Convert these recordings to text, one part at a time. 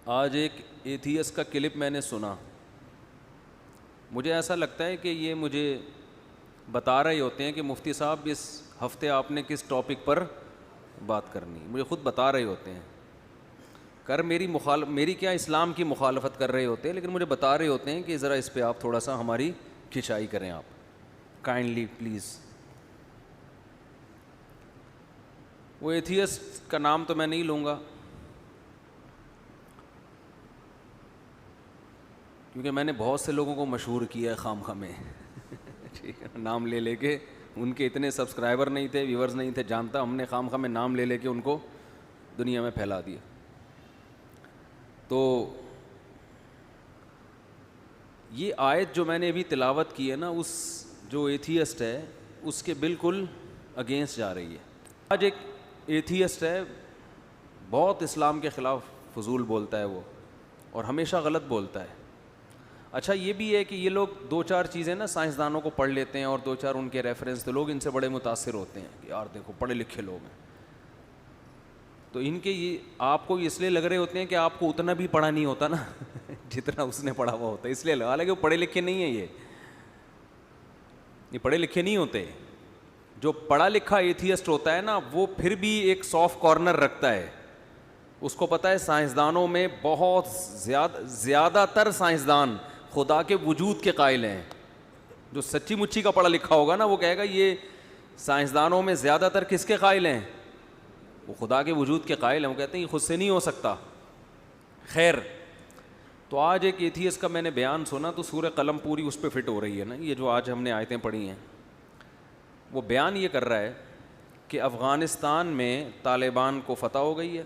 آج ایک ایتھیس کا کلپ میں نے سنا. مجھے ایسا لگتا ہے کہ یہ مجھے بتا رہے ہوتے ہیں کہ مفتی صاحب اس ہفتے آپ نے کس ٹاپک پر بات کرنی. مجھے خود بتا رہے ہوتے ہیں. میری کیا اسلام کی مخالفت کر رہے ہوتے ہیں, لیکن مجھے بتا رہے ہوتے ہیں کہ ذرا اس پہ آپ تھوڑا سا ہماری کھنچائی کریں آپ, کائنڈلی پلیز. وہ ایتھیسٹ کا نام تو میں نہیں لوں گا کیونکہ میں نے بہت سے لوگوں کو مشہور کیا ہے خام خواہ میں. ٹھیک ہے, نام لے لے کے. ان کے اتنے سبسکرائبر نہیں تھے, ویورز نہیں تھے, جانتا, ہم نے خام خواہ میں نام لے لے کے ان کو دنیا میں پھیلا دیا. تو یہ آیت جو میں نے ابھی تلاوت کی ہے نا, اس جو ایتھیسٹ ہے اس کے بالکل اگینسٹ جا رہی ہے. آج ایک ایتھیسٹ ہے, بہت اسلام کے خلاف فضول بولتا ہے وہ, اور ہمیشہ غلط بولتا ہے. اچھا یہ بھی ہے کہ یہ لوگ دو چار چیزیں نا سائنسدانوں کو پڑھ لیتے ہیں اور دو چار ان کے ریفرنس, تو لوگ ان سے بڑے متاثر ہوتے ہیں کہ یار دیکھو پڑھے لکھے لوگ ہیں. تو ان کے یہ آپ کو اس لیے لگ رہے ہوتے ہیں کہ آپ کو اتنا بھی پڑھا نہیں ہوتا نا جتنا اس نے پڑھا ہوا ہوتا ہے, اس لیے حالانکہ وہ پڑھے لکھے نہیں ہیں. یہ پڑھے لکھے نہیں ہوتے. جو پڑھا لکھا ایتھیسٹ ہوتا ہے نا, وہ پھر بھی ایک سافٹ کارنر رکھتا ہے. اس کو پتہ ہے سائنسدانوں میں بہت زیادہ تر سائنسدان خدا کے وجود کے قائل ہیں. جو سچی مچی کا پڑھا لکھا ہوگا نا, وہ کہے گا یہ سائنسدانوں میں زیادہ تر کس کے قائل ہیں, وہ خدا کے وجود کے قائل ہیں. وہ کہتے ہیں یہ خود سے نہیں ہو سکتا. خیر, تو آج ایک ایتھیسٹ کا میں نے بیان سنا تو سورہ قلم پوری اس پہ فٹ ہو رہی ہے نا, یہ جو آج ہم نے آیتیں پڑھی ہیں. وہ بیان یہ کر رہا ہے کہ افغانستان میں طالبان کو فتح ہو گئی ہے.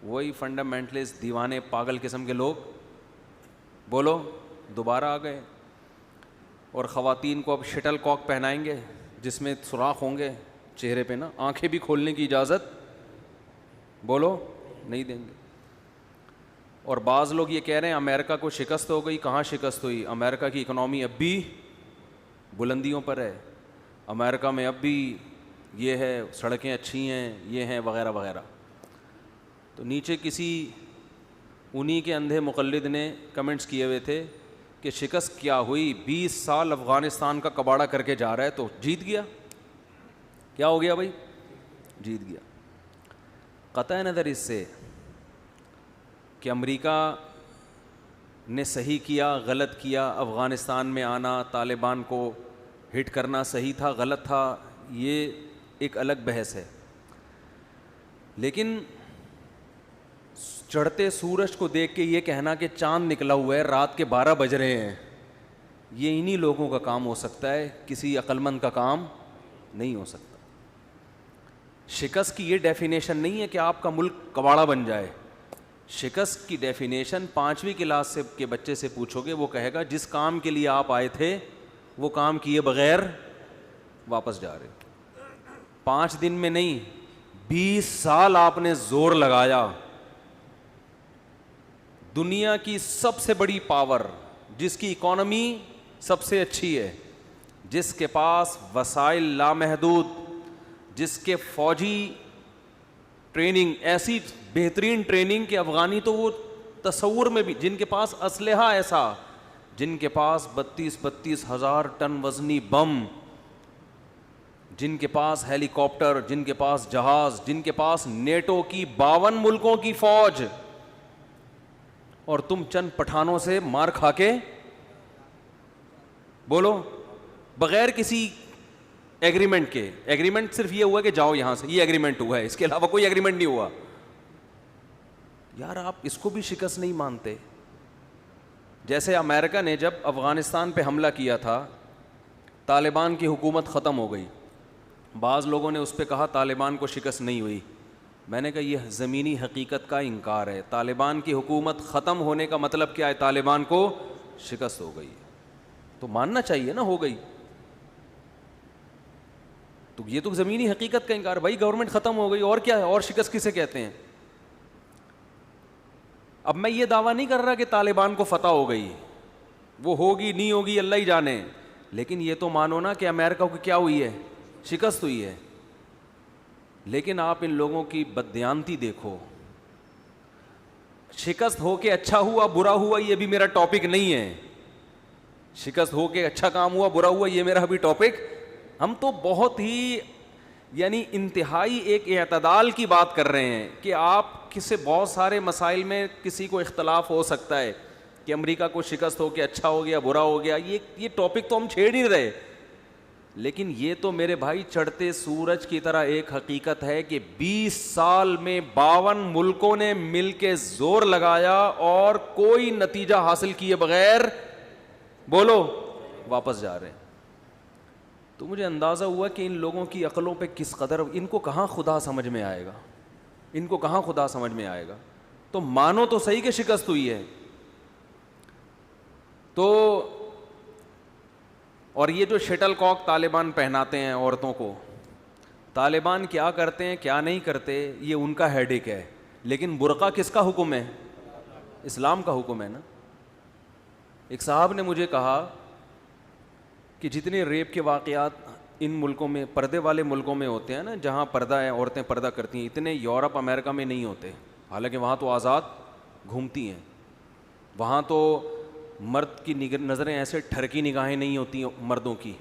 وہی فنڈامنٹلسٹ دیوانے پاگل قسم کے لوگ بولو دوبارہ آ گئے, اور خواتین کو اب شٹل کاک پہنائیں گے جس میں سوراخ ہوں گے چہرے پہ نا, آنکھیں بھی کھولنے کی اجازت بولو نہیں دیں گے. اور بعض لوگ یہ کہہ رہے ہیں امریکہ کو شکست ہو گئی. کہاں شکست ہوئی؟ امریکہ کی اکنامی اب بھی بلندیوں پر ہے. امریکہ میں اب بھی یہ ہے, سڑکیں اچھی ہیں, یہ ہیں وغیرہ وغیرہ. تو نیچے کسی انہی کے اندھے مقلد نے کمنٹس کیے ہوئے تھے کہ شکست کیا ہوئی, 20 سال افغانستان کا کباڑہ کر کے جا رہا ہے تو جیت گیا. کیا ہو گیا بھائی؟ جیت گیا. قطع نظر اس سے کہ امریکہ نے صحیح کیا غلط کیا, افغانستان میں آنا, طالبان کو ہٹ کرنا صحیح تھا غلط تھا, یہ ایک الگ بحث ہے. لیکن چڑھتے سورج کو دیکھ کے یہ کہنا کہ چاند نکلا ہوا ہے, رات کے 12 بج رہے ہیں, یہ انہی لوگوں کا کام ہو سکتا ہے, کسی عقل مند کا کام نہیں ہو سکتا. شکست کی یہ ڈیفینیشن نہیں ہے کہ آپ کا ملک کباڑہ بن جائے. شکست کی ڈیفینیشن 5ویں کلاس سے کے بچے سے پوچھو گے, وہ کہے گا جس کام کے لیے آپ آئے تھے وہ کام کیے بغیر واپس جا رہے. 5 دن میں نہیں, 20 سال آپ نے زور لگایا. دنیا کی سب سے بڑی پاور, جس کی اکانومی سب سے اچھی ہے, جس کے پاس وسائل لامحدود, جس کے فوجی ٹریننگ ایسی بہترین ٹریننگ کہ افغانی تو وہ تصور میں بھی, جن کے پاس اسلحہ ایسا, جن کے پاس 32 ہزار ٹن وزنی بم, جن کے پاس ہیلی کاپٹر, جن کے پاس جہاز, جن کے پاس نیٹو کی 52 ملکوں کی فوج, اور تم چند پٹھانوں سے مار کھا کے بولو بغیر کسی ایگریمنٹ کے. ایگریمنٹ صرف یہ ہوا کہ جاؤ یہاں سے, یہ ایگریمنٹ ہوا ہے, اس کے علاوہ کوئی ایگریمنٹ نہیں ہوا. یار آپ اس کو بھی شکست نہیں مانتے. جیسے امریکہ نے جب افغانستان پہ حملہ کیا تھا, طالبان کی حکومت ختم ہو گئی. بعض لوگوں نے اس پہ کہا طالبان کو شکست نہیں ہوئی. میں نے کہا یہ زمینی حقیقت کا انکار ہے. طالبان کی حکومت ختم ہونے کا مطلب کیا ہے؟ طالبان کو شکست ہو گئی. تو ماننا چاہیے نا ہو گئی. تو یہ تو زمینی حقیقت کا انکار. بھائی گورنمنٹ ختم ہو گئی, اور کیا ہے؟ اور شکست کسے کہتے ہیں؟ اب میں یہ دعویٰ نہیں کر رہا کہ طالبان کو فتح ہو گئی, وہ ہوگی نہیں ہوگی اللہ ہی جانے, لیکن یہ تو مانو نا کہ امریکہ کو کیا ہوئی ہے؟ شکست ہوئی ہے. لیکن آپ ان لوگوں کی بددیانتی دیکھو. شکست ہو کے اچھا ہوا برا ہوا یہ بھی میرا ٹاپک نہیں ہے. شکست ہو کے اچھا کام ہوا برا ہوا یہ میرا بھی ٹاپک. ہم تو بہت ہی یعنی انتہائی ایک اعتدال کی بات کر رہے ہیں کہ آپ کسی بہت سارے مسائل میں کسی کو اختلاف ہو سکتا ہے کہ امریکہ کو شکست ہو کے اچھا ہو گیا برا ہو گیا, یہ ٹاپک تو ہم چھیڑ نہیں رہے. لیکن یہ تو میرے بھائی چڑھتے سورج کی طرح ایک حقیقت ہے کہ 20 سال میں 52 ملکوں نے مل کے زور لگایا اور کوئی نتیجہ حاصل کیے بغیر بولو واپس جا رہے ہیں. تو مجھے اندازہ ہوا کہ ان لوگوں کی عقلوں پہ کس قدر, ان کو کہاں خدا سمجھ میں آئے گا, ان کو کہاں خدا سمجھ میں آئے گا. تو مانو تو صحیح کہ شکست ہوئی ہے. تو اور یہ جو شٹل کاک طالبان پہناتے ہیں عورتوں کو, طالبان کیا کرتے ہیں کیا نہیں کرتے یہ ان کا ہیڈیک ہے, لیکن برقع کس کا حکم ہے؟ اسلام کا حکم ہے نا. ایک صاحب نے مجھے کہا کہ جتنے ریپ کے واقعات ان ملکوں میں پردے والے ملکوں میں ہوتے ہیں نا, جہاں پردہ ہے عورتیں پردہ کرتی ہیں, اتنے یورپ امریکہ میں نہیں ہوتے. حالانکہ وہاں تو آزاد گھومتی ہیں, وہاں تو مرد کی نظریں ایسے ٹھرکی نگاہیں نہیں ہوتی مردوں کی,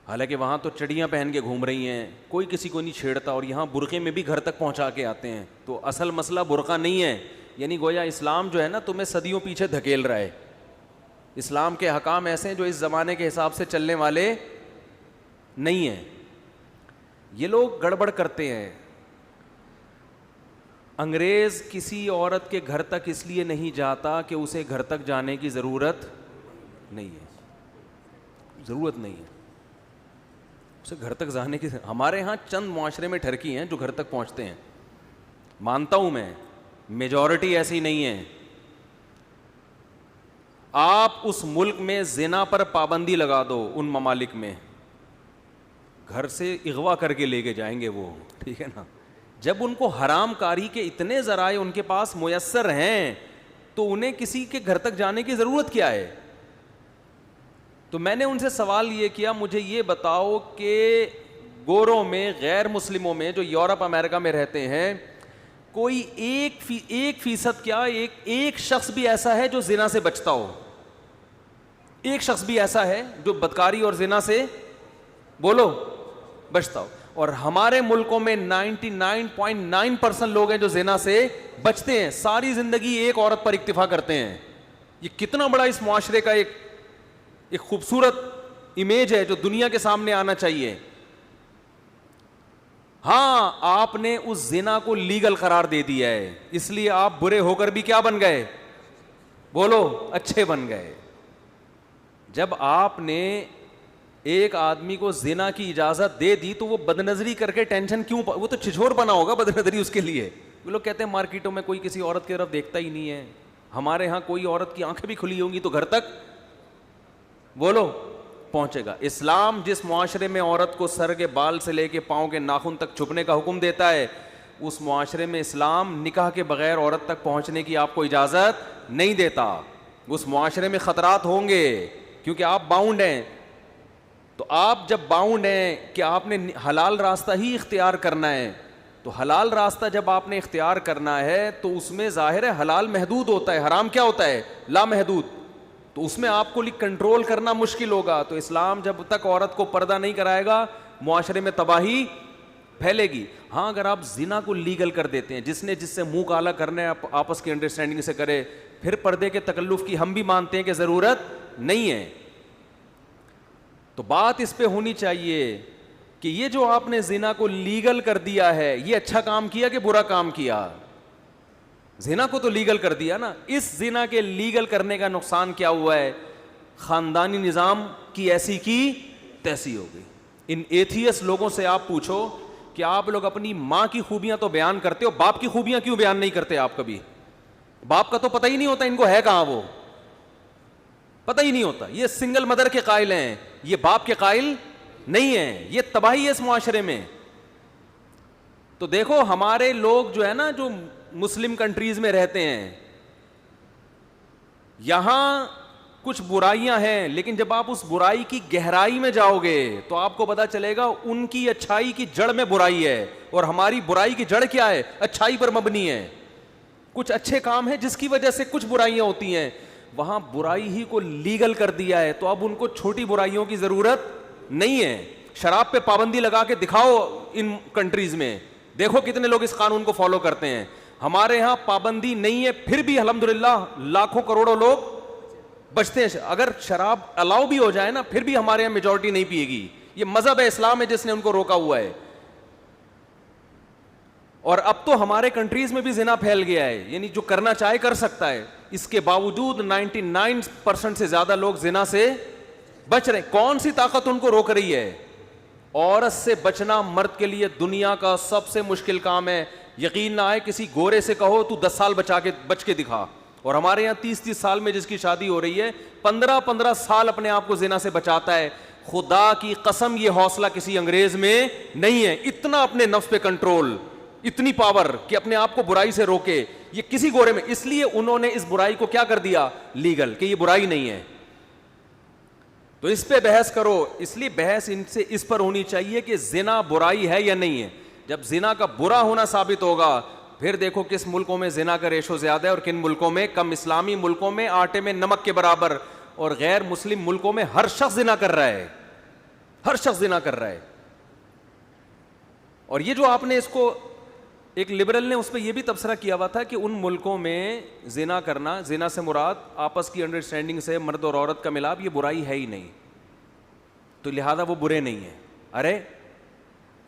حالانکہ وہاں تو چڑیاں پہن کے گھوم رہی ہیں, کوئی کسی کو نہیں چھیڑتا, اور یہاں برقعے میں بھی گھر تک پہنچا کے آتے ہیں. تو اصل مسئلہ برقع نہیں ہے, یعنی گویا اسلام جو ہے نا تمہیں صدیوں پیچھے دھکیل رہا ہے. اسلام کے حکام ایسے ہیں جو اس زمانے کے حساب سے چلنے والے نہیں ہیں. یہ لوگ گڑبڑ کرتے ہیں. انگریز کسی عورت کے گھر تک اس لیے نہیں جاتا کہ اسے گھر تک جانے کی ضرورت نہیں ہے, ضرورت نہیں ہے اسے گھر تک جانے کی. ہمارے ہاں چند معاشرے میں ٹھرکی ہیں جو گھر تک پہنچتے ہیں, مانتا ہوں میں, میجورٹی ایسی نہیں ہے. آپ اس ملک میں زنا پر پابندی لگا دو, ان ممالک میں گھر سے اغوا کر کے لے کے جائیں گے وہ, ٹھیک ہے نا. جب ان کو حرام کاری کے اتنے ذرائع ان کے پاس میسر ہیں تو انہیں کسی کے گھر تک جانے کی ضرورت کیا ہے؟ تو میں نے ان سے سوال یہ کیا, مجھے یہ بتاؤ کہ گوروں میں, غیر مسلموں میں جو یورپ امریکہ میں رہتے ہیں, کوئی 1% کیا ایک شخص بھی ایسا ہے جو زنا سے بچتا ہو؟ ایک شخص بھی ایسا ہے جو بدکاری اور زنا سے بولو بچتا ہو؟ اور ہمارے ملکوں میں 99.9% لوگ ہیں جو زنا سے بچتے ہیں, ساری زندگی ایک عورت پر اکتفا کرتے ہیں. یہ کتنا بڑا اس معاشرے کا ایک خوبصورت امیج ہے جو دنیا کے سامنے آنا چاہیے. ہاں آپ نے اس زنا کو لیگل قرار دے دیا ہے, اس لیے آپ برے ہو کر بھی کیا بن گئے بولو اچھے بن گئے. جب آپ نے ایک آدمی کو زنا کی اجازت دے دی تو وہ بدنظری کر کے ٹینشن کیوں, وہ تو چھچھور بنا ہوگا بدنظری اس کے لیے. وہ لوگ کہتے ہیں مارکیٹوں میں کوئی کسی عورت کی طرف دیکھتا ہی نہیں ہے, ہمارے ہاں کوئی عورت کی آنکھیں بھی کھلی ہوں گی تو گھر تک بولو پہنچے گا. اسلام جس معاشرے میں عورت کو سر کے بال سے لے کے پاؤں کے ناخن تک چھپنے کا حکم دیتا ہے, اس معاشرے میں اسلام نکاح کے بغیر عورت تک پہنچنے کی آپ کو اجازت نہیں دیتا. اس معاشرے میں خطرات ہوں گے کیونکہ آپ باؤنڈ ہیں. تو آپ جب باؤنڈ ہیں کہ آپ نے حلال راستہ ہی اختیار کرنا ہے, تو حلال راستہ جب آپ نے اختیار کرنا ہے تو اس میں ظاہر ہے حلال محدود ہوتا ہے, حرام کیا ہوتا ہے لا محدود. تو اس میں آپ کو کنٹرول کرنا مشکل ہوگا. تو اسلام جب تک عورت کو پردہ نہیں کرائے گا معاشرے میں تباہی پھیلے گی. ہاں اگر آپ زنا کو لیگل کر دیتے ہیں, جس نے جس سے منہ کالا کرنا ہے آپس کی انڈرسٹینڈنگ سے کرے, پھر پردے کے تکلف کی ہم بھی مانتے ہیں کہ ضرورت نہیں ہے. تو بات اس پہ ہونی چاہیے کہ یہ جو آپ نے زنا کو لیگل کر دیا ہے یہ اچھا کام کیا کہ برا کام کیا؟ زنا کو تو لیگل کر دیا نا. اس زنا کے لیگل کرنے کا نقصان کیا ہوا ہے؟ خاندانی نظام کی ایسی کی تیسی ہو گئی. ان ایتھیس لوگوں سے آپ پوچھو کہ آپ لوگ اپنی ماں کی خوبیاں تو بیان کرتے ہو, باپ کی خوبیاں کیوں بیان نہیں کرتے آپ کبھی؟ باپ کا تو پتہ ہی نہیں ہوتا ان کو ہے کہاں, وہ پتہ ہی نہیں ہوتا. یہ سنگل مدر کے قائل ہیں, یہ باپ کے قائل نہیں ہیں. یہ تباہی ہے اس معاشرے میں. تو دیکھو ہمارے لوگ جو ہے نا, جو مسلم کنٹریز میں رہتے ہیں, یہاں کچھ برائیاں ہیں, لیکن جب آپ اس برائی کی گہرائی میں جاؤ گے تو آپ کو پتا چلے گا ان کی اچھائی کی جڑ میں برائی ہے, اور ہماری برائی کی جڑ کیا ہے؟ اچھائی پر مبنی ہے. کچھ اچھے کام ہیں جس کی وجہ سے کچھ برائیاں ہوتی ہیں, وہاں برائی ہی کو لیگل کر دیا ہے, تو اب ان کو چھوٹی برائیوں کی ضرورت نہیں ہے. شراب پہ پابندی لگا کے دکھاؤ ان کنٹریز میں, دیکھو کتنے لوگ اس قانون کو فالو کرتے ہیں. ہمارے ہاں پابندی نہیں ہے, پھر بھی الحمدللہ لاکھوں کروڑوں لوگ بچتے ہیں. اگر شراب الاؤ بھی ہو جائے نا, پھر بھی ہمارے یہاں میجورٹی نہیں پیے گی. یہ مذہب اسلام ہے جس نے ان کو روکا ہوا ہے. اور اب تو ہمارے کنٹریز میں بھی زنا پھیل گیا ہے, یعنی جو کرنا چاہے کر سکتا ہے. اس کے باوجود 99% سے زیادہ لوگ زنا سے بچ رہے. کون سی طاقت ان کو روک رہی ہے؟ عورت سے بچنا مرد کے لیے دنیا کا سب سے مشکل کام ہے. یقین نہ آئے کسی گورے سے کہو تو 10 سال بچ کے دکھا, اور ہمارے یہاں 30 سال میں جس کی شادی ہو رہی ہے 15 سال اپنے آپ کو زنا سے بچاتا ہے. خدا کی قسم یہ حوصلہ کسی انگریز میں نہیں ہے, اتنا اپنے نفس پہ کنٹرول, اتنی پاور کہ اپنے آپ کو برائی سے روکے, یہ کسی گورے میں. اس لیے انہوں نے اس برائی کو کیا کر دیا, لیگل, کہ یہ برائی نہیں ہے. تو اس پہ بحث کرو. اس لیے بحث ان سے اس پر ہونی چاہیے کہ زنا برائی ہے یا نہیں ہے. جب زنا کا برا ہونا ثابت ہوگا, پھر دیکھو کس ملکوں میں زنا کا ریشو زیادہ ہے اور کن ملکوں میں کم. اسلامی ملکوں میں آٹے میں نمک کے برابر, اور غیر مسلم ملکوں میں ہر شخص زنا کر رہا ہے, ہر شخص زنا کر رہا ہے. اور یہ جو آپ نے اس کو, ایک لبرل نے اس پہ یہ بھی تبصرہ کیا ہوا تھا کہ ان ملکوں میں زنا کرنا, زنا سے مراد آپس کی انڈرسٹینڈنگ سے مرد اور عورت کا ملاپ, یہ برائی ہے ہی نہیں, تو لہذا وہ برے نہیں ہیں. ارے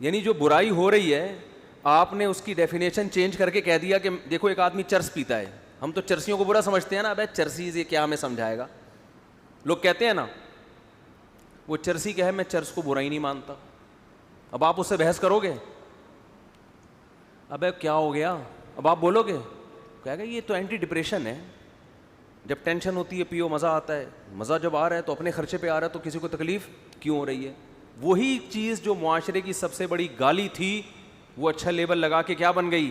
یعنی جو برائی ہو رہی ہے آپ نے اس کی ڈیفینیشن چینج کر کے کہہ دیا کہ دیکھو ایک آدمی چرس پیتا ہے, ہم تو چرسیوں کو برا سمجھتے ہیں نا, ابے چرسی یہ کیا ہمیں سمجھائے گا. لوگ کہتے ہیں نا وہ چرسی کیا ہے, میں چرس کو برا ہی نہیں مانتا. اب آپ اس سے بحث کرو گے, ابے کیا ہو گیا, اب آپ بولو گے, کہے گا یہ تو اینٹی ڈپریشن ہے, جب ٹینشن ہوتی ہے پیو مزہ آتا ہے, مزہ جب آ رہا ہے تو اپنے خرچے پہ آ رہا ہے, تو کسی کو تکلیف کیوں ہو رہی ہے. وہی چیز جو معاشرے کی سب سے بڑی گالی تھی, وہ اچھا لیبل لگا کے کیا بن گئی,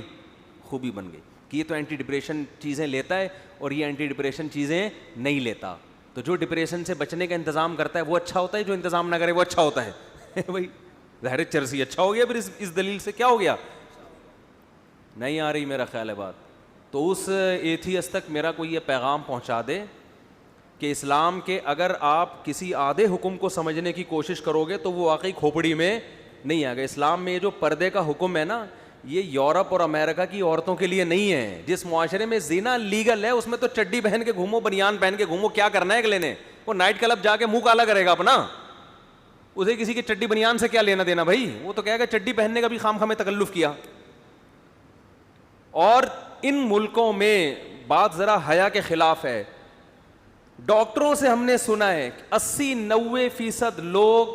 خوبی بن گئی, کہ یہ تو اینٹی ڈپریشن چیزیں لیتا ہے اور یہ اینٹی ڈپریشن چیزیں نہیں لیتا. تو جو ڈپریشن سے بچنے کا انتظام کرتا ہے وہ اچھا ہوتا ہے, جو انتظام نہ کرے وہ اچھا ہوتا ہے. بھائی ظاہر چرسی اچھا ہو گیا, پھر اس دلیل سے کیا ہو گیا, نہیں آ رہی میرا خیال ہے بات. تو اس ایتھیس تک میرا کوئی یہ پیغام پہنچا دے کہ اسلام کے اگر آپ کسی آدھے حکم کو سمجھنے کی کوشش کرو گے تو وہ واقعی کھوپڑی میں نہیں آئے گا. اسلام میں یہ جو پردے کا حکم ہے نا, یہ یورپ اور امریکہ کی عورتوں کے لیے نہیں ہے. جس معاشرے میں زنا لیگل ہے اس میں تو چڈی پہن کے گھومو, بنیان پہن کے گھومو, کیا کرنا ہے اگلے نے, وہ نائٹ کلب جا کے منہ کالا کرے گا اپنا, اسے کسی کی چڈی بنیان سے کیا لینا دینا بھائی, وہ تو کہے گا چڈی پہننے کا بھی خام خامے تکلف کیا. اور ان ملکوں میں بات ذرا حیا کے خلاف ہے. ڈاکٹروں سے ہم نے سنا ہے 80-90% لوگ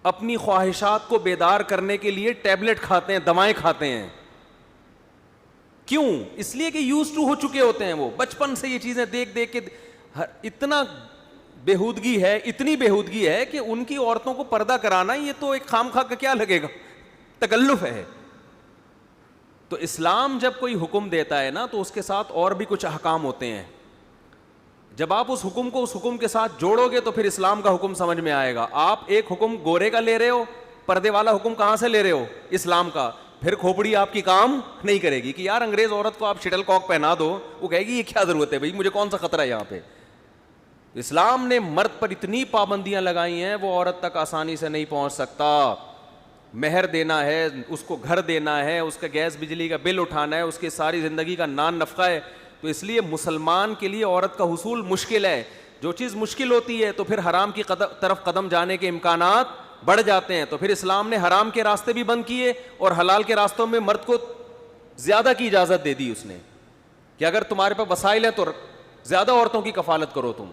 اپنی خواہشات کو بیدار کرنے کے لیے ٹیبلٹ کھاتے ہیں, دوائیں کھاتے ہیں. کیوں؟ اس لیے کہ یوز ٹو ہو چکے ہوتے ہیں, وہ بچپن سے یہ چیزیں دیکھ دیکھ کے اتنا بےہودگی ہے, اتنی بےہودگی ہے کہ ان کی عورتوں کو پردہ کرانا یہ تو ایک خام خواہ کا کیا لگے گا, تکلف ہے. تو اسلام جب کوئی حکم دیتا ہے نا تو اس کے ساتھ اور بھی کچھ احکام ہوتے ہیں. جب آپ اس حکم کو اس حکم کے ساتھ جوڑو گے تو پھر اسلام کا حکم سمجھ میں آئے گا. آپ ایک حکم گورے کا لے رہے ہو, پردے والا حکم کہاں سے لے رہے ہو, اسلام کا, پھر کھوپڑی آپ کی کام نہیں کرے گی کہ یار انگریز عورت کو آپ شٹل کاک پہنا دو, وہ کہے گی یہ کیا ضرورت ہے بھائی, مجھے کون سا خطرہ ہے یہاں پہ. اسلام نے مرد پر اتنی پابندیاں لگائی ہیں وہ عورت تک آسانی سے نہیں پہنچ سکتا. مہر دینا ہے, اس کو گھر دینا ہے, اس کا گیس بجلی کا بل اٹھانا ہے, اس کی ساری زندگی کا نان نفقہ ہے. تو اس لیے مسلمان کے لیے عورت کا حصول مشکل ہے. جو چیز مشکل ہوتی ہے تو پھر حرام کی طرف قدم جانے کے امکانات بڑھ جاتے ہیں. تو پھر اسلام نے حرام کے راستے بھی بند کیے اور حلال کے راستوں میں مرد کو زیادہ کی اجازت دے دی اس نے, کہ اگر تمہارے پاس وسائل ہیں تو زیادہ عورتوں کی کفالت کرو تم.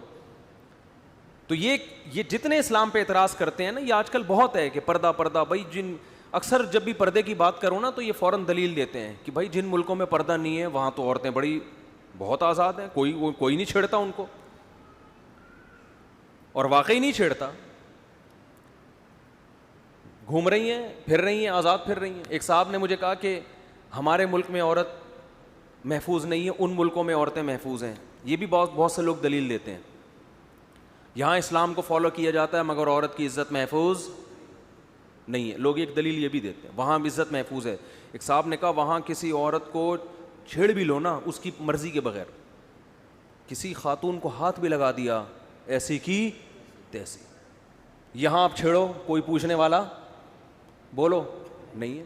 تو یہ جتنے اسلام پہ اعتراض کرتے ہیں نا, یہ آج کل بہت ہے کہ پردہ پردہ. بھائی جن اکثر جب بھی پردے کی بات کروں نا تو یہ فوراً دلیل دیتے ہیں کہ بھائی جن ملکوں میں پردہ نہیں ہے وہاں تو عورتیں بڑی بہت آزاد ہیں, کوئی نہیں چھیڑتا ان کو. اور واقعی نہیں چھیڑتا, گھوم رہی ہیں, پھر رہی ہیں, آزاد پھر رہی ہیں. ایک صاحب نے مجھے کہا کہ ہمارے ملک میں عورت محفوظ نہیں ہے, ان ملکوں میں عورتیں محفوظ ہیں. یہ بھی بہت سے لوگ دلیل دیتے ہیں. یہاں اسلام کو فالو کیا جاتا ہے مگر عورت کی عزت محفوظ نہیں ہے. لوگ ایک دلیل یہ بھی دیتے ہیں وہاں بھی عزت محفوظ ہے. ایک صاحب نے کہا وہاں کسی عورت کو چھیڑ بھی لو نا اس کی مرضی کے بغیر. کسی خاتون کو ہاتھ بھی لگا دیا ایسی کی تیسی, یہاں آپ چھیڑو, کوئی پوچھنے والا بولو نہیں ہے.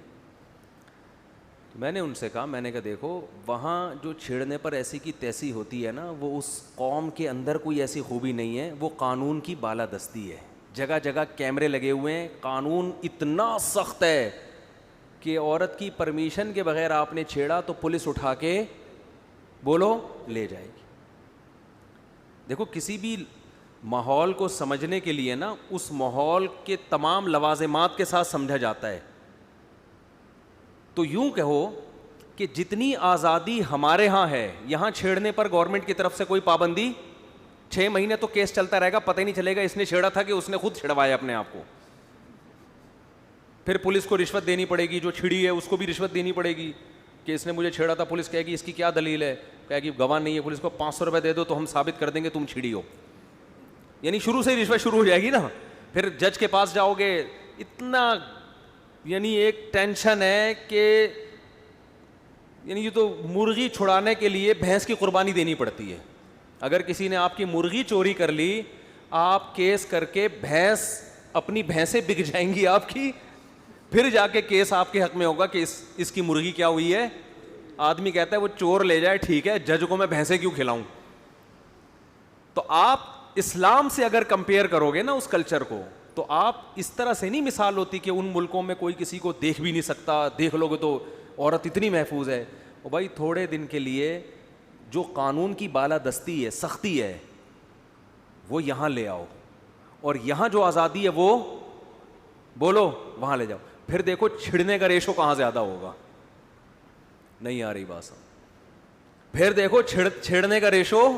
میں نے ان سے کہا, میں نے کہا دیکھو وہاں جو چھیڑنے پر ایسی کی تیسی ہوتی ہے نا, وہ اس قوم کے اندر کوئی ایسی خوبی نہیں ہے, وہ قانون کی بالادستی ہے. جگہ جگہ کیمرے لگے ہوئے ہیں, قانون اتنا سخت ہے کہ عورت کی پرمیشن کے بغیر آپ نے چھیڑا تو پولیس اٹھا کے بولو لے جائے گی. دیکھو کسی بھی ماحول کو سمجھنے کے لیے نا اس ماحول کے تمام لوازمات کے ساتھ سمجھا جاتا ہے. تو یوں کہو کہ جتنی آزادی ہمارے ہاں ہے, یہاں چھیڑنے پر گورنمنٹ کی طرف سے کوئی پابندی, 6 مہینے تو کیس چلتا رہے گا, پتہ ہی نہیں چلے گا اس نے چھیڑا تھا کہ اس نے خود چھڑوایا اپنے آپ کو. پھر پولیس کو رشوت دینی پڑے گی, جو چھڑی ہے اس کو بھی رشوت دینی پڑے گی کہ اس نے مجھے چھیڑا تھا. پولیس کہے گی اس کی کیا دلیل ہے, کہے گی گواہ نہیں ہے, پولیس کو 500 روپے دے دو تو ہم ثابت کر دیں گے تم چھڑی ہو. یعنی شروع سے ہی رشوت شروع ہو جائے گی نا. پھر جج کے پاس جاؤ گے, اتنا یعنی ایک ٹینشن ہے کہ یعنی یہ تو مرغی چھڑانے کے لیے بھینس کی قربانی دینی پڑتی ہے. اگر کسی نے آپ کی مرغی چوری کر لی, آپ کیس کر کے بھینس, اپنی بھینسیں بک جائیں گی آپ کی, پھر جا کے کیس آپ کے حق میں ہوگا کہ اس کی مرغی کیا ہوئی ہے. آدمی کہتا ہے وہ چور لے جائے ٹھیک ہے, جج کو میں بھینسیں کیوں کھلاؤں. تو آپ اسلام سے اگر کمپیئر کرو گے نا اس کلچر کو, تو آپ اس طرح سے نہیں مثال ہوتی کہ ان ملکوں میں کوئی کسی کو دیکھ بھی نہیں سکتا, دیکھ لو گے تو عورت اتنی محفوظ ہے. او بھائی تھوڑے دن کے لیے جو قانون کی بالادستی ہے, سختی ہے, وہ یہاں لے آؤ, اور یہاں جو آزادی ہے وہ بولو وہاں لے جاؤ. پھر دیکھو چھڑنے کا ریشو کہاں زیادہ ہوگا. نہیں آ رہی بات سمجھ. پھر دیکھو چھیڑنے کا ریشو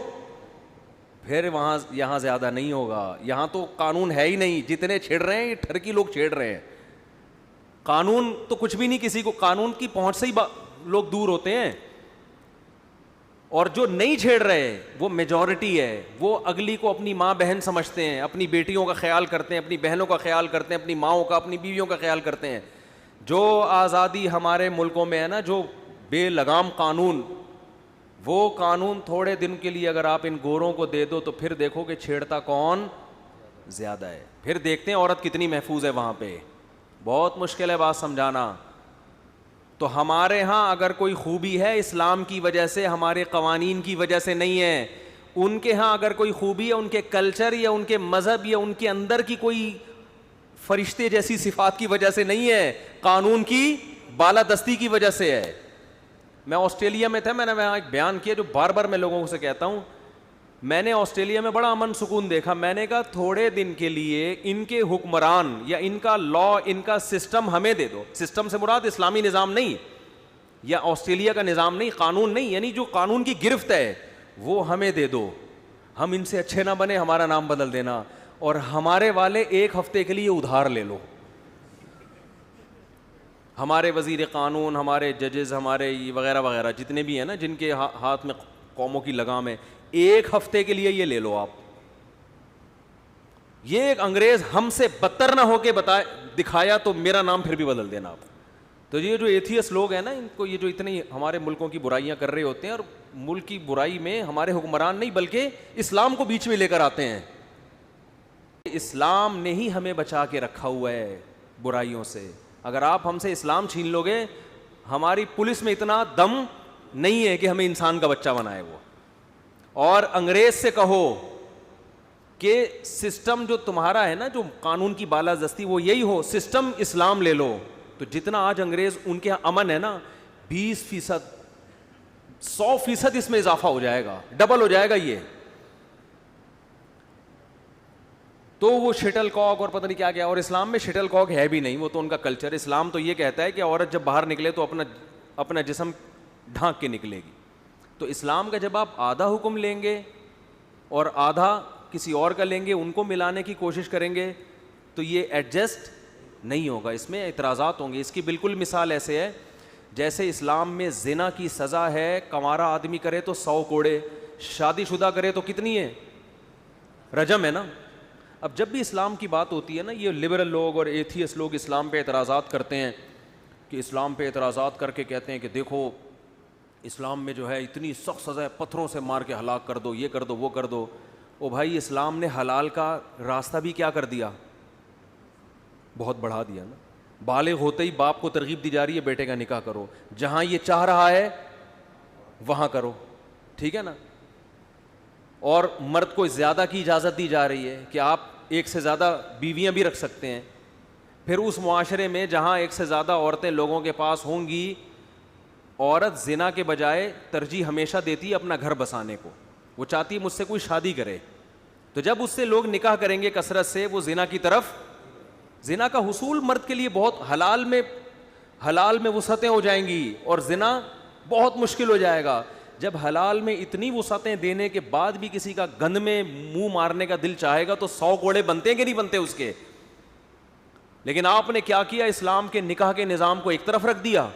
پھر وہاں یہاں زیادہ نہیں ہوگا. یہاں تو قانون ہے ہی نہیں, جتنے چھیڑ رہے ہیں یہ ٹھرکی لوگ چھیڑ رہے ہیں. قانون تو کچھ بھی نہیں, کسی کو قانون کی پہنچ سے ہی لوگ دور ہوتے ہیں. اور جو نہیں چھیڑ رہے وہ میجورٹی ہے, وہ اگلی کو اپنی ماں بہن سمجھتے ہیں, اپنی بیٹیوں کا خیال کرتے ہیں, اپنی بہنوں کا خیال کرتے ہیں, اپنی ماؤں کا, اپنی بیویوں کا خیال کرتے ہیں. جو آزادی ہمارے ملکوں میں ہے نا, جو بے لگام قانون, وہ قانون تھوڑے دن کے لیے اگر آپ ان گوروں کو دے دو تو پھر دیکھو کہ چھیڑتا کون زیادہ ہے. پھر دیکھتے ہیں عورت کتنی محفوظ ہے وہاں پہ. بہت مشکل ہے بات سمجھانا. تو ہمارے ہاں اگر کوئی خوبی ہے اسلام کی وجہ سے, ہمارے قوانین کی وجہ سے نہیں ہے. ان کے ہاں اگر کوئی خوبی ہے ان کے کلچر یا ان کے مذہب یا ان کے اندر کی کوئی فرشتے جیسی صفات کی وجہ سے نہیں ہے, قانون کی بالادستی کی وجہ سے ہے. میں آسٹریلیا میں تھا, میں نے وہاں ایک بیان کیا جو بار بار میں لوگوں سے کہتا ہوں. میں نے آسٹریلیا میں بڑا امن سکون دیکھا. میں نے کہا تھوڑے دن کے لیے ان کے حکمران یا ان کا لا, ان کا سسٹم ہمیں دے دو. سسٹم سے مراد اسلامی نظام نہیں یا آسٹریلیا کا نظام نہیں, قانون نہیں, یعنی جو قانون کی گرفت ہے وہ ہمیں دے دو. ہم ان سے اچھے نہ بنے, ہمارا نام بدل دینا, اور ہمارے والے 1 ہفتے کے لیے ادھار لے لو. ہمارے وزیر قانون, ہمارے ججز, ہمارے وغیرہ وغیرہ جتنے بھی ہیں نا جن کے ہاتھ میں قوموں کی لگام ہے, 1 ہفتے کے لیے یہ لے لو آپ. یہ ایک انگریز ہم سے بدتر نہ ہو کے دکھایا تو میرا نام پھر بھی بدل دینا آپ. تو یہ جو ایتھیس لوگ ہیں نا, ان کو یہ جو اتنی ہمارے ملکوں کی برائیاں کر رہے ہوتے ہیں, اور ملک کی برائی میں ہمارے حکمران نہیں بلکہ اسلام کو بیچ میں لے کر آتے ہیں. اسلام نے ہی ہمیں بچا کے رکھا ہوا ہے برائیوں سے. اگر آپ ہم سے اسلام چھین لو گے, ہماری پولیس میں اتنا دم نہیں ہے کہ ہمیں انسان کا بچہ بنائے وہ. اور انگریز سے کہو کہ سسٹم جو تمہارا ہے نا, جو قانون کی بالادستی, وہ یہی ہو, سسٹم اسلام لے لو. تو جتنا آج انگریز ان کے امن ہے نا, 20%, 100% اس میں اضافہ ہو جائے گا, ڈبل ہو جائے گا یہ. تو وہ شٹل کاک اور پتہ نہیں کیا کیا, اور اسلام میں شٹل کاک ہے بھی نہیں, وہ تو ان کا کلچر. اسلام تو یہ کہتا ہے کہ عورت جب باہر نکلے تو اپنا جسم ڈھانک کے نکلے گی. تو اسلام کا جب آپ آدھا حکم لیں گے اور آدھا کسی اور کا لیں گے, ان کو ملانے کی کوشش کریں گے, تو یہ ایڈجسٹ نہیں ہوگا, اس میں اعتراضات ہوں گے. اس کی بالکل مثال ایسے ہے جیسے اسلام میں زنا کی سزا ہے, کنوارا آدمی کرے تو 100 کوڑے, شادی شدہ کرے تو کتنی ہے, رجم ہے نا. اب جب بھی اسلام کی بات ہوتی ہے نا, یہ لبرل لوگ اور ایتھیس لوگ اسلام پہ اعتراضات کرتے ہیں کہ اسلام پہ اعتراضات کر کے کہتے ہیں کہ دیکھو اسلام میں جو ہے اتنی سخت سزا ہے, پتھروں سے مار کے ہلاک کر دو, یہ کر دو, وہ کر دو. او بھائی, اسلام نے حلال کا راستہ بھی کیا کر دیا, بہت بڑھا دیا نا. بالغ ہوتے ہی باپ کو ترغیب دی جا رہی ہے بیٹے کا نکاح کرو, جہاں یہ چاہ رہا ہے وہاں کرو, ٹھیک ہے نا. اور مرد کو زیادہ کی اجازت دی جا رہی ہے کہ آپ ایک سے زیادہ بیویاں بھی رکھ سکتے ہیں. پھر اس معاشرے میں جہاں ایک سے زیادہ عورتیں لوگوں کے پاس ہوں گی, عورت زنا کے بجائے ترجیح ہمیشہ دیتی ہے اپنا گھر بسانے کو. وہ چاہتی ہے مجھ سے کوئی شادی کرے, تو جب اس سے لوگ نکاح کریں گے کثرت سے, وہ زنا کی طرف, زنا کا حصول مرد کے لیے بہت حلال میں وسعتیں ہو جائیں گی, اور زنا بہت مشکل ہو جائے گا. جب حلال میں اتنی وسعتیں دینے کے بعد بھی کسی کا گند میں منہ مارنے کا دل چاہے گا تو 100 کوڑے بنتے ہیں کہ نہیں بنتے اس کے. لیکن آپ نے کیا کیا, اسلام کے نکاح کے نظام کو ایک طرف رکھ دیا,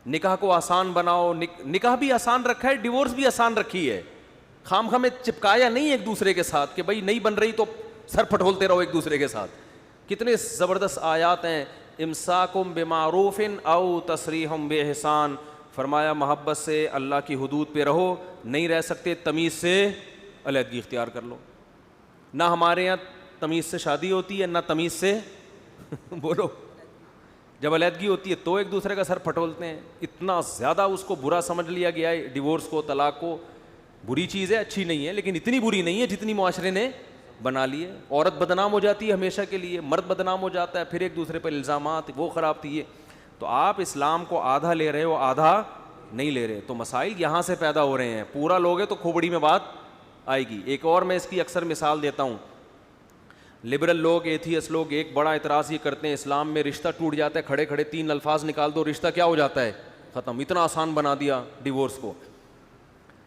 نکاح کو آسان بناؤ. نکاح بھی آسان رکھا ہے, ڈیورس بھی آسان رکھی ہے. خام خامے چپکایا نہیں ایک دوسرے کے ساتھ کہ بھائی نہیں بن رہی تو سر پھٹولتے رہو ایک دوسرے کے ساتھ. کتنے زبردست آیات ہیں, امساکم بمعروف او تسریحم باحسان. فرمایا محبت سے اللہ کی حدود پہ رہو, نہیں رہ سکتے تمیز سے علیحدگی اختیار کر لو. نہ ہمارے یہاں تمیز سے شادی ہوتی ہے, نہ تمیز سے بولو, جب علیحدگی ہوتی ہے تو ایک دوسرے کا سر پھٹولتے ہیں. اتنا زیادہ اس کو برا سمجھ لیا گیا ہے ڈیورس کو, طلاق کو. بری چیز ہے, اچھی نہیں ہے, لیکن اتنی بری نہیں ہے جتنی معاشرے نے بنا لی ہے. عورت بدنام ہو جاتی ہے ہمیشہ کے لیے, مرد بدنام ہو جاتا ہے, پھر ایک دوسرے پر الزامات, وہ خراب تھی یہ. تو آپ اسلام کو آدھا لے رہے ہو, آدھا نہیں لے رہے, تو مسائل یہاں سے پیدا ہو رہے ہیں. پورا لوگے تو کھوپڑی میں بات آئے گی. ایک اور میں اس کی اکثر مثال دیتا ہوں. لبرل لوگ, ایتھیس لوگ ایک بڑا اعتراض یہ کرتے ہیں, اسلام میں رشتہ ٹوٹ جاتا ہے کھڑے کھڑے, 3 الفاظ نکال دو رشتہ کیا ہو جاتا ہے, ختم. اتنا آسان بنا دیا ڈیورس کو.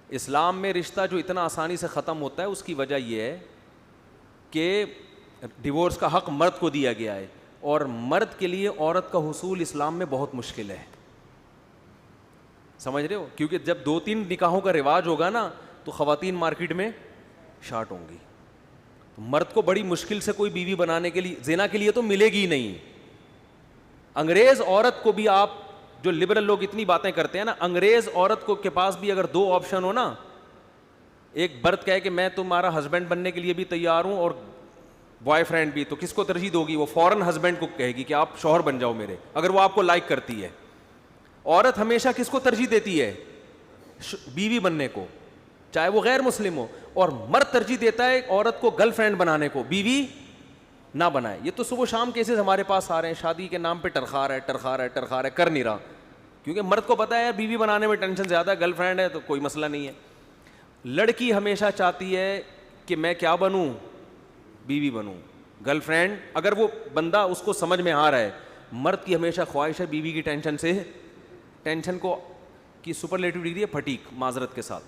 اسلام میں رشتہ جو اتنا آسانی سے ختم ہوتا ہے اس کی وجہ یہ ہے کہ ڈیورس کا حق مرد کو دیا گیا ہے, اور مرد کے لیے عورت کا حصول اسلام میں بہت مشکل ہے. سمجھ رہے ہو, کیونکہ جب 2-3 نکاحوں کا رواج ہوگا نا تو خواتین مارکیٹ میں شارٹ ہوں گی. مرد کو بڑی مشکل سے کوئی بیوی بنانے کے لیے, زنا کے لیے تو ملے گی ہی نہیں. انگریز عورت کو بھی, آپ جو لبرل لوگ اتنی باتیں کرتے ہیں نا, انگریز عورت کو کے پاس بھی اگر 2 آپشن ہو نا, ایک برد کہے کہ میں تمہارا ہسبینڈ بننے کے لیے بھی تیار ہوں اور بوائے فرینڈ بھی, تو کس کو ترجیح دو گی؟ وہ فوراً ہسبینڈ کو کہے گی کہ آپ شوہر بن جاؤ میرے, اگر وہ آپ کو لائک کرتی ہے. عورت ہمیشہ کس کو ترجیح دیتی ہے؟ بیوی بننے کو, چاہے وہ غیر مسلم ہو. اور مرد ترجیح دیتا ہے عورت کو گرل فرینڈ بنانے کو, بیوی نہ بنائے. یہ تو صبح شام کیسز ہمارے پاس آ رہے ہیں, شادی کے نام پہ ٹرخا رہا ہے, کر نہیں رہا, کیونکہ مرد کو پتا ہے بیوی بنانے میں ٹینشن زیادہ ہے, گرل فرینڈ ہے تو کوئی مسئلہ نہیں ہے. لڑکی ہمیشہ چاہتی ہے کہ میں کیا بنوں, بیوی بنوں, گرل فرینڈ. اگر وہ بندہ اس کو سمجھ میں آ رہا ہے, مرد کی ہمیشہ خواہش ہے بیوی کی ٹینشن کو کی سپرلیٹو ڈگری ہے پھٹیک, معذرت کے ساتھ.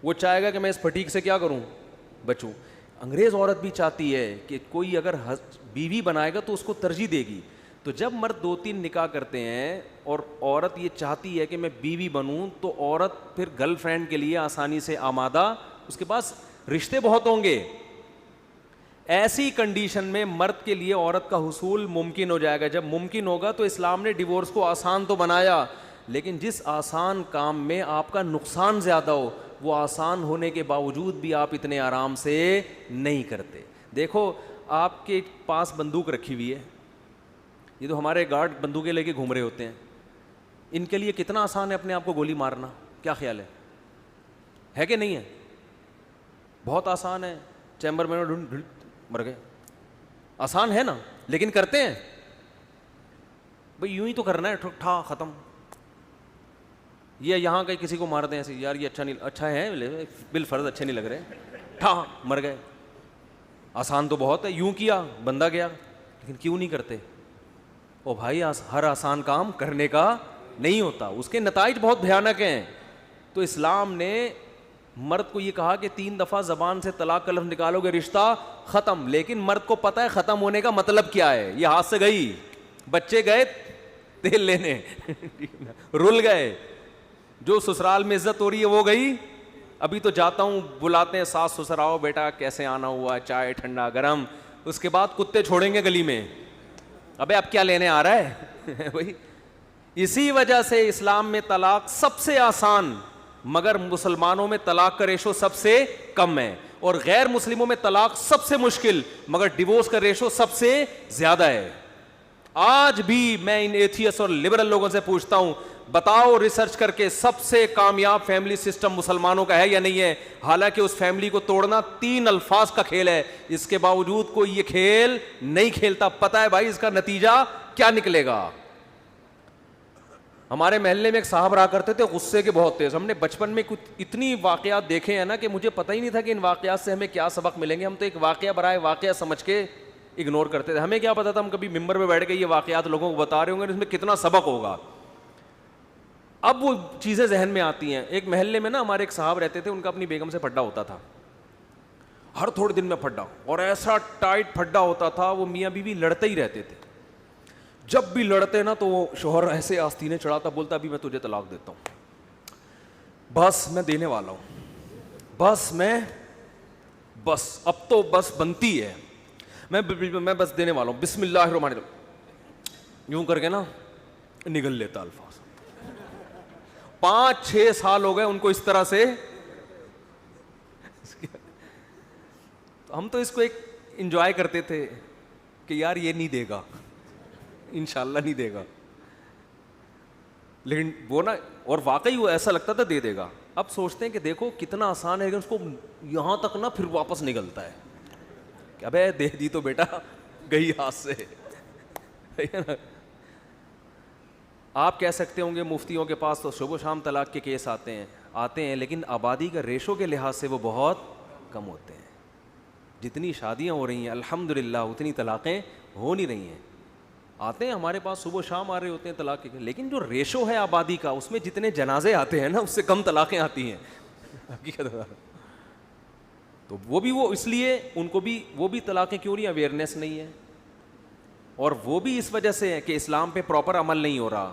وہ چاہے گا کہ میں اس پھٹیک سے کیا کروں, بچوں. انگریز عورت بھی چاہتی ہے کہ کوئی اگر بیوی بنائے گا تو اس کو ترجیح دے گی. تو جب مرد 2-3 نکاح کرتے ہیں اور عورت یہ چاہتی ہے کہ میں بیوی بنوں, تو عورت پھر گرل فرینڈ کے لیے آسانی سے آمادہ, اس کے پاس رشتے بہت ہوں گے. ایسی کنڈیشن میں مرد کے لیے عورت کا حصول ممکن ہو جائے گا. جب ممکن ہوگا تو اسلام نے ڈیورس کو آسان تو بنایا, لیکن جس آسان کام میں آپ کا نقصان زیادہ ہو, وہ آسان ہونے کے باوجود بھی آپ اتنے آرام سے نہیں کرتے. دیکھو آپ کے پاس بندوق رکھی ہوئی ہے, یہ تو ہمارے گارڈ بندوقیں لے کے گھوم رہے ہوتے ہیں, ان کے لیے کتنا آسان ہے اپنے آپ کو گولی مارنا, کیا خیال ہے کہ نہیں ہے؟ بہت آسان ہے. چیمبر میں مر گئے, آسان ہے نا, لیکن کرتے ہیں بھئی یوں ہی تو کرنا ہے, ٹھا ختم. یہ یہاں کہیں کسی کو مار دیں ایسے, یار یہ اچھا ہے بالفرض اچھے نہیں لگ رہے, ٹھا مر گئے. آسان تو بہت ہے, یوں کیا بندہ گیا, لیکن کیوں نہیں کرتے؟ او بھائی ہر آسان کام کرنے کا نہیں ہوتا, اس کے نتائج بہت بھیانک ہیں. تو اسلام نے مرد کو یہ کہا کہ 3 دفعہ زبان سے طلاق کا لفظ نکالو گے رشتہ ختم, لیکن مرد کو پتہ ہے ختم ہونے کا مطلب کیا ہے. یہ ہاتھ سے گئی, بچے گئے تیل لینے رل گئے, جو سسرال میں عزت ہو رہی ہے وہ گئی. ابھی تو جاتا ہوں, بلاتے ہیں ساس سسر, آؤ بیٹا کیسے آنا ہوا, چائے ٹھنڈا گرم, اس کے بعد کتے چھوڑیں گے گلی میں, ابے اب کیا لینے آ رہا ہے بھائی. اسی وجہ سے اسلام میں طلاق سب سے آسان، مگر مسلمانوں میں طلاق کا ریشو سب سے کم ہے، اور غیر مسلموں میں طلاق سب سے مشکل مگر ڈیورس کا ریشو سب سے زیادہ ہے۔ آج بھی میں ان ایتھیس اور لبرل لوگوں سے پوچھتا ہوں، بتاؤ ریسرچ کر کے سب سے کامیاب فیملی سسٹم مسلمانوں کا ہے یا نہیں ہے؟ حالانکہ اس فیملی کو توڑنا 3 الفاظ کا کھیل ہے، اس کے باوجود کوئی یہ کھیل نہیں کھیلتا۔ پتا ہے بھائی اس کا نتیجہ کیا نکلے گا؟ ہمارے محلے میں ایک صاحب رہا کرتے تھے، غصے کے بہت تیز۔ ہم نے بچپن میں کچھ اتنی واقعات دیکھے ہیں نا کہ مجھے پتہ ہی نہیں تھا کہ ان واقعات سے ہمیں کیا سبق ملیں گے۔ ہم تو ایک واقعہ برائے واقعہ سمجھ کے اگنور کرتے تھے، ہمیں کیا پتا تھا ہم کبھی ممبر پہ بیٹھ کے یہ واقعات لوگوں کو بتا رہے ہوں گے، اس میں کتنا سبق ہوگا۔ اب وہ چیزیں ذہن میں آتی ہیں۔ ایک محلے میں نا ہمارے ایک صاحب رہتے تھے، ان کا اپنی بیگم سے پھڈا ہوتا تھا، ہر تھوڑے دن میں پھڈا، اور ایسا ٹائٹ پھڈا ہوتا تھا، وہ میاں بیوی لڑتے ہی رہتے تھے۔ جب بھی لڑتے نا تو وہ شوہر ایسے آستینے چڑھاتا، بولتا ابھی میں تجھے طلاق دیتا ہوں، بس میں دینے والا ہوں، بس اب تو بس بنتی ہے، میں بس دینے والا ہوں، بسم اللہ الرحمن الرحیم، یوں کر کے نا نگل لیتا الفاظ۔ 5-6 سال ہو گئے ان کو اس طرح سے۔ ہم تو اس کو ایک انجوائے کرتے تھے کہ یار یہ نہیں دے گا، انشاءاللہ نہیں دے گا، لیکن وہ نا، اور واقعی وہ ایسا لگتا تھا دے دے گا۔ اب سوچتے ہیں کہ دیکھو کتنا آسان ہے، لیکن اس کو یہاں تک نا پھر واپس نکلتا ہے کہ ابے دے دی تو بیٹا گئی ہاتھ سے۔ آپ کہہ سکتے ہوں گے مفتیوں کے پاس تو صبح و شام طلاق کے کیس آتے ہیں، لیکن آبادی کا ریشو کے لحاظ سے وہ بہت کم ہوتے ہیں۔ جتنی شادیاں ہو رہی ہیں الحمدللہ اتنی طلاقیں ہو نہیں رہی ہیں۔ آتے ہیں ہمارے پاس صبح و شام آ رہے ہوتے ہیں طلاق کے، لیکن جو ریشو ہے آبادی کا اس میں جتنے جنازے آتے ہیں نا اس سے کم طلاقیں آتی ہیں۔ حقیقت تو وہ اس لیے ان کو بھی وہ بھی طلاقیں کیوں نہیں، اویئرنیس نہیں ہے، اور وہ بھی اس وجہ سے ہے کہ اسلام پہ پراپر عمل نہیں ہو رہا۔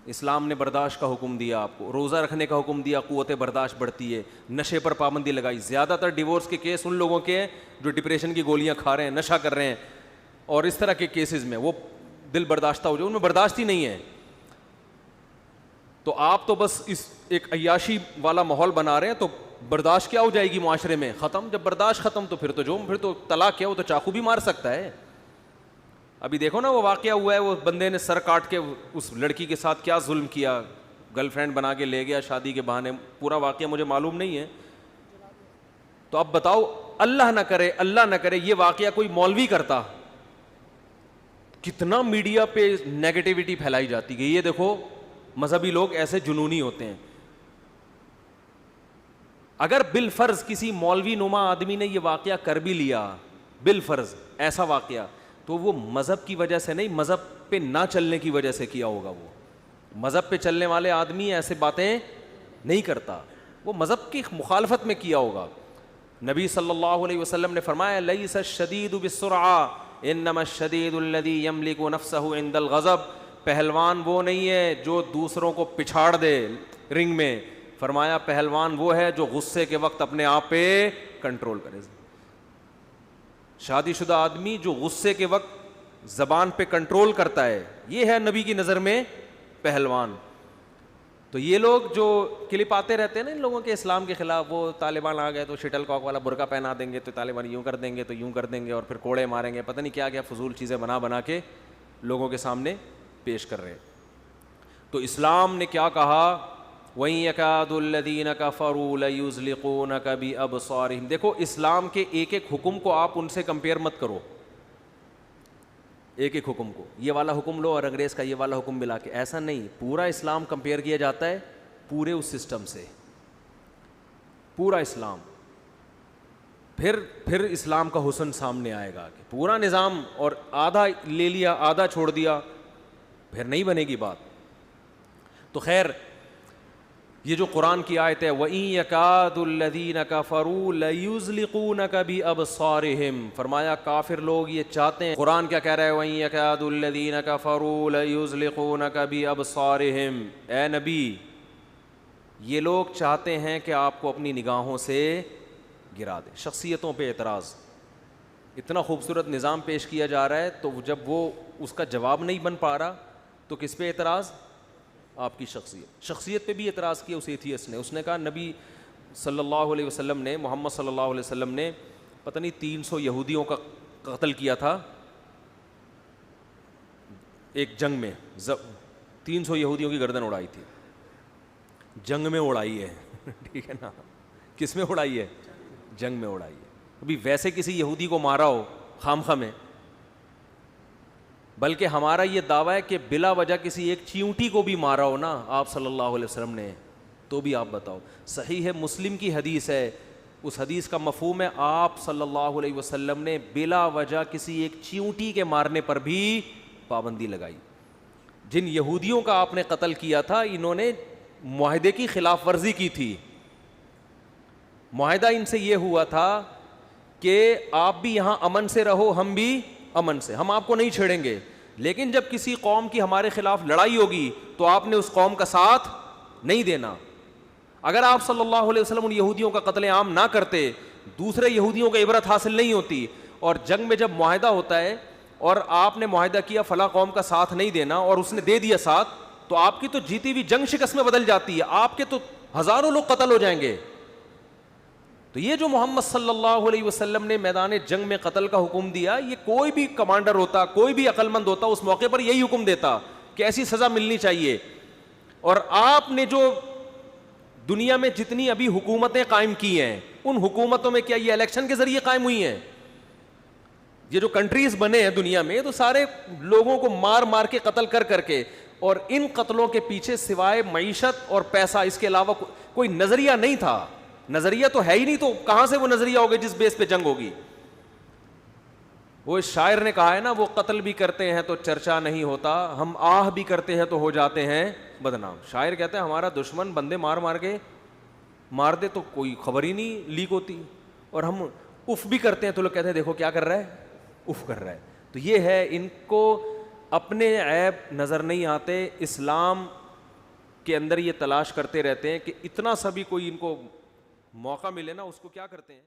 اسلام نے برداشت کا حکم دیا، آپ کو روزہ رکھنے کا حکم دیا، قوت برداشت بڑھتی ہے، نشے پر پابندی لگائی۔ زیادہ تر ڈیورس کے کیس ان لوگوں کے ہیں جو ڈپریشن کی گولیاں کھا رہے ہیں، نشہ کر رہے ہیں، اور اس طرح کے کیسز میں وہ دل برداشتہ ہو جائے، ان میں برداشت ہی نہیں ہے۔ تو آپ تو بس اس ایک عیاشی والا ماحول بنا رہے ہیں، تو برداشت کیا ہو جائے گی معاشرے میں؟ ختم۔ جب برداشت ختم تو پھر تو طلاق کیا ہو تو چاقو بھی مار سکتا ہے۔ ابھی دیکھو نا وہ واقعہ ہوا ہے، وہ بندے نے سر کاٹ کے اس لڑکی کے ساتھ کیا ظلم کیا، گرل فرینڈ بنا کے لے گیا شادی کے بہانے، پورا واقعہ مجھے معلوم نہیں ہے۔ تو اب بتاؤ، اللہ نہ کرے یہ واقعہ کوئی مولوی کرتا، کتنا میڈیا پہ نیگیٹیوٹی پھیلائی جاتی ہے۔ یہ دیکھو مذہبی لوگ ایسے جنونی ہوتے ہیں۔ اگر بالفرض کسی مولوی نما آدمی نے یہ واقعہ کر بھی لیا، بالفرض ایسا واقعہ، تو وہ مذہب کی وجہ سے نہیں، مذہب پہ نہ چلنے کی وجہ سے کیا ہوگا۔ وہ مذہب پہ چلنے والے آدمی ایسے باتیں نہیں کرتا، وہ مذہب کی مخالفت میں کیا ہوگا۔ نبی صلی اللہ علیہ وسلم نے فرمایا لیس الشدید بالسرعہ انما الشدید الذی یملک نفسہ عند الغضب، پہلوان وہ نہیں ہے جو دوسروں کو پچھاڑ دے رنگ میں، فرمایا پہلوان وہ ہے جو غصے کے وقت اپنے آپ پہ کنٹرول کرے۔ شادی شدہ آدمی جو غصے کے وقت زبان پہ کنٹرول کرتا ہے، یہ ہے نبی کی نظر میں پہلوان۔ تو یہ لوگ جو کلپ آتے رہتے ہیں نا ان لوگوں کے اسلام کے خلاف، وہ طالبان آ گئے تو شٹل کاک والا برقع پہنا دیں گے، تو طالبان یوں کر دیں گے، تو یوں کر دیں گے، اور پھر کوڑے ماریں گے، پتہ نہیں کیا کیا فضول چیزیں بنا کے لوگوں کے سامنے پیش کر رہے ہیں۔ تو اسلام نے کیا کہا، وَإِن يَكَادُ الَّذِينَ كَفَرُوا لَيُزْلِقُونَكَ بِأَبْصَارِهِمْ۔ دیکھو اسلام کے ایک ایک حکم کو آپ ان سے کمپیئر مت کرو، ایک ایک حکم کو، یہ والا حکم لو اور انگریز کا یہ والا حکم ملا کے، ایسا نہیں۔ پورا اسلام کمپیئر کیا جاتا ہے پورے اس سسٹم سے، پورا اسلام، پھر اسلام کا حسن سامنے آئے گا کہ پورا نظام، اور آدھا لے لیا آدھا چھوڑ دیا پھر نہیں بنے گی بات۔ تو خیر یہ جو قرآن کی آیت ہے وَإِن يَكَادُ الَّذِينَ كَفَرُوا لَيُزْلِقُونَكَ بِأَبْصَارِهِمْ، فرمایا کافر لوگ یہ چاہتے ہیں، قرآن کیا کہہ رہا ہے، وَإِن يَكَادُ الَّذِينَ كَفَرُوا لَيُزْلِقُونَكَ بِأَبْصَارِهِمْ، اے نبی یہ لوگ چاہتے ہیں کہ آپ کو اپنی نگاہوں سے گرا دیں۔ شخصیتوں پہ اعتراض، اتنا خوبصورت نظام پیش کیا جا رہا ہے، تو جب وہ اس کا جواب نہیں بن پا رہا تو کس پہ اعتراض؟ آپ کی شخصیت پہ بھی اعتراض کیا اس ایتھیسٹ نے. اس نے کہا نبی صلی اللہ علیہ وسلم نے, محمد صلی اللہ علیہ وسلم نے پتہ نہیں 300 یہودیوں کا قتل کیا تھا ایک جنگ میں, 300 یہودیوں کی گردن اڑائی تھی, جنگ میں اڑائی ہے ٹھیک ہے نا, کس میں اڑائی ہے؟ جنگ میں اڑائی ہے. ابھی ویسے کسی یہودی کو مارا ہو خام خواہ میں, بلکہ ہمارا یہ دعویٰ ہے کہ بلا وجہ کسی ایک چیونٹی کو بھی مارا ہو نا آپ صلی اللہ علیہ وسلم نے, تو بھی آپ بتاؤ. صحیح ہے, مسلم کی حدیث ہے, اس حدیث کا مفہوم ہے آپ صلی اللہ علیہ وسلم نے بلا وجہ کسی ایک چیونٹی کے مارنے پر بھی پابندی لگائی. جن یہودیوں کا آپ نے قتل کیا تھا انہوں نے معاہدے کی خلاف ورزی کی تھی. معاہدہ ان سے یہ ہوا تھا کہ آپ بھی یہاں امن سے رہو, ہم بھی امن سے, ہم آپ کو نہیں چھیڑیں گے, لیکن جب کسی قوم کی ہمارے خلاف لڑائی ہوگی تو آپ نے اس قوم کا ساتھ نہیں دینا. اگر آپ صلی اللہ علیہ وسلم ان یہودیوں کا قتل عام نہ کرتے, دوسرے یہودیوں کو عبرت حاصل نہیں ہوتی. اور جنگ میں جب معاہدہ ہوتا ہے اور آپ نے معاہدہ کیا فلاں قوم کا ساتھ نہیں دینا اور اس نے دے دیا ساتھ, تو آپ کی تو جیتی ہوئی جنگ شکست میں بدل جاتی ہے, آپ کے تو ہزاروں لوگ قتل ہو جائیں گے. تو یہ جو محمد صلی اللہ علیہ وسلم نے میدان جنگ میں قتل کا حکم دیا, یہ کوئی بھی کمانڈر ہوتا, کوئی بھی عقل مند ہوتا اس موقع پر یہی حکم دیتا کہ ایسی سزا ملنی چاہیے. اور آپ نے جو دنیا میں جتنی ابھی حکومتیں قائم کی ہیں, ان حکومتوں میں کیا یہ الیکشن کے ذریعے قائم ہوئی ہیں؟ یہ جو کنٹریز بنے ہیں دنیا میں, تو سارے لوگوں کو مار مار کے قتل کر کر کے, اور ان قتلوں کے پیچھے سوائے معیشت اور پیسہ اس کے علاوہ کوئی نظریہ نہیں تھا. نظریہ تو ہے ہی نہیں, تو کہاں سے وہ نظریہ ہوگا جس بیس پہ جنگ ہوگی؟ وہ شاعر نے کہا ہے نا, وہ قتل بھی کرتے ہیں تو چرچا نہیں ہوتا, ہم آہ بھی کرتے ہیں تو ہو جاتے ہیں بدنام. شاعر کہتا ہے ہمارا دشمن بندے مار مار کے مار دے تو کوئی خبر ہی نہیں لیک ہوتی, اور ہم اف بھی کرتے ہیں تو لوگ کہتے ہیں دیکھو کیا کر رہا ہے, اف کر رہا ہے. تو یہ ہے, ان کو اپنے عیب نظر نہیں آتے, اسلام کے اندر یہ تلاش کرتے رہتے ہیں کہ اتنا سا بھی کوئی ان کو موقع ملے نا اس کو کیا کرتے ہیں.